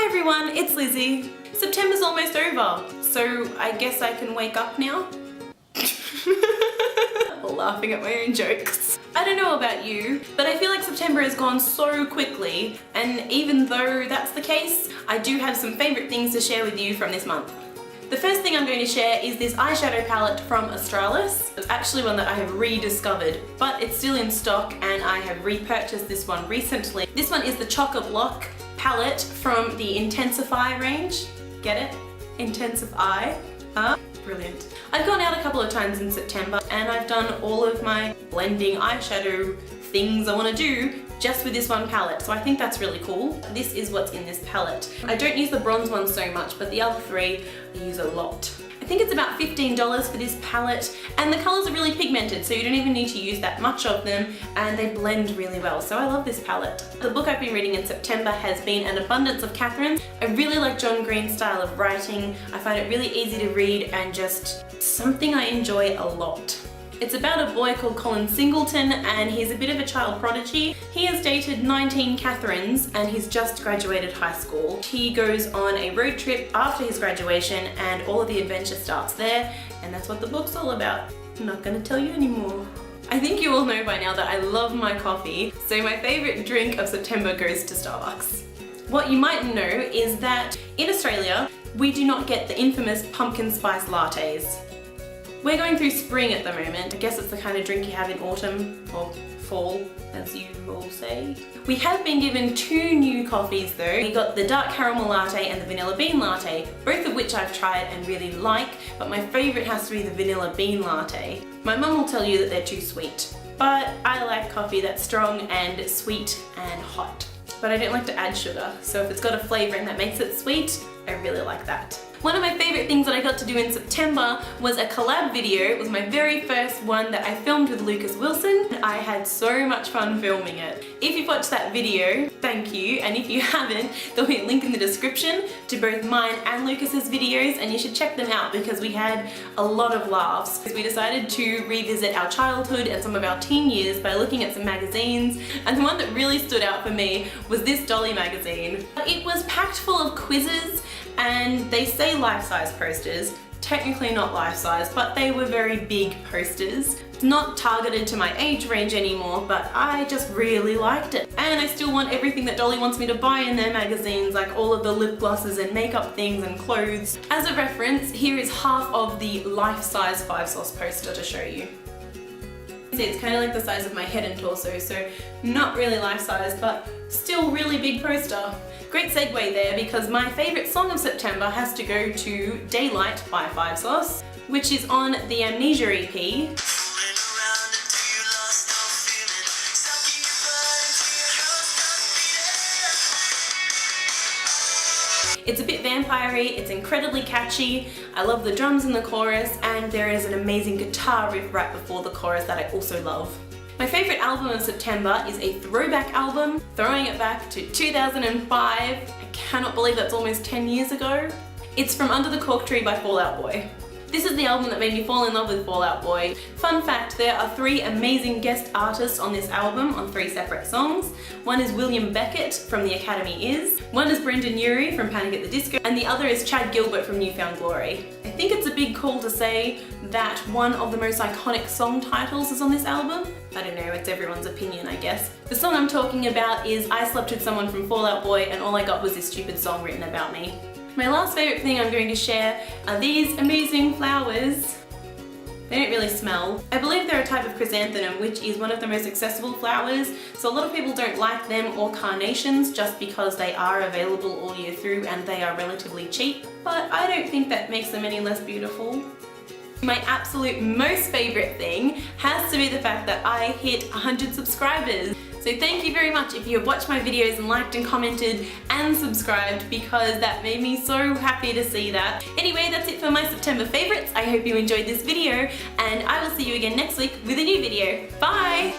everyone, it's Lizzie. September's almost over, so I guess I can wake up now. Laughing at my own jokes. I don't know about you, but I feel like September has gone so quickly, and even though that's the case, I do have some favourite things to share with you from this month. The first thing I'm going to share is this eyeshadow palette from Australis. It's actually one that I have rediscovered, but it's still in stock and I have repurchased this one recently. This one is the Chock-a-Block palette from the Intensify range. Get it? Intensify. Huh? Brilliant. I've gone out a couple of times in September and I've done all of my blending eyeshadow things I want to do just with this one palette, so I think that's really cool. This is what's in this palette. I don't use the bronze one so much, but the other three I use a lot. I think it's about $15 for this palette, and the colours are really pigmented, so you don't even need to use that much of them, and they blend really well, so I love this palette. The book I've been reading in September has been An Abundance of Catherine. I really like John Green's style of writing. I find it really easy to read and just something I enjoy a lot. It's about a boy called Colin Singleton, and he's a bit of a child prodigy. He has dated 19 Catherines and he's just graduated high school. He goes on a road trip after his graduation and all of the adventure starts there, and that's what the book's all about. I'm not gonna tell you anymore. I think you all know by now that I love my coffee, so my favourite drink of September goes to Starbucks. What you might know is that in Australia, we do not get the infamous pumpkin spice lattes. We're going through spring at the moment. I guess it's the kind of drink you have in autumn or fall, as you all say. We have been given two new coffees though. We got the dark caramel latte and the vanilla bean latte, both of which I've tried and really like, but my favourite has to be the vanilla bean latte. My mum will tell you that they're too sweet, but I like coffee that's strong and sweet and hot. But I don't like to add sugar, so if it's got a flavouring that makes it sweet, I really like that. One of my favourite things that I got to do in September was a collab video. It was my very first one that I filmed with Lucas Wilson. I had so much fun filming it. If you've watched that video, thank you, and if you haven't, there'll be a link in the description to both mine and Lucas's videos, and you should check them out because we had a lot of laughs. We decided to revisit our childhood and some of our teen years by looking at some magazines, and the one that really stood out for me was this Dolly magazine. It was packed full of quizzes, and they say life-size posters. Technically not life-size, but they were very big posters. It's not targeted to my age range anymore, but I just really liked it. And I still want everything that Dolly wants me to buy in their magazines, like all of the lip glosses and makeup things and clothes. As a reference, here is half of the life-size 5 sauce poster to show you. See, it's kind of like the size of my head and torso, so not really life-size, but still really big poster. Great segue there, because my favourite song of September has to go to Daylight by 5 Sauce, which is on the Amnesia EP. It's a bit vampire-y, it's incredibly catchy, I love the drums in the chorus, and there is an amazing guitar riff right before the chorus that I also love. My favourite album of September is a throwback album, throwing it back to 2005. I cannot believe that's almost 10 years ago. It's from Under the Cork Tree by Fall Out Boy. This is the album that made me fall in love with Fall Out Boy. Fun fact, there are 3 amazing guest artists on this album on 3 separate songs. One is William Beckett from The Academy Is, one is Brendan Urie from Panic at the Disco, and the other is Chad Gilbert from New Found Glory. I think it's a big call to say that one of the most iconic song titles is on this album. I don't know, it's everyone's opinion, I guess. The song I'm talking about is I Slept With Someone from Fall Out Boy, and all I got was this stupid song written about me. My last favourite thing I'm going to share are these amazing flowers. They don't really smell. I believe they're a type of chrysanthemum, which is one of the most accessible flowers, so a lot of people don't like them or carnations just because they are available all year through and they are relatively cheap, but I don't think that makes them any less beautiful. My absolute most favourite thing has to be the fact that I hit 100 subscribers. So thank you very much if you have watched my videos and liked and commented and subscribed, because that made me so happy to see that. Anyway, that's it for my September favourites. I hope you enjoyed this video, and I will see you again next week with a new video. Bye!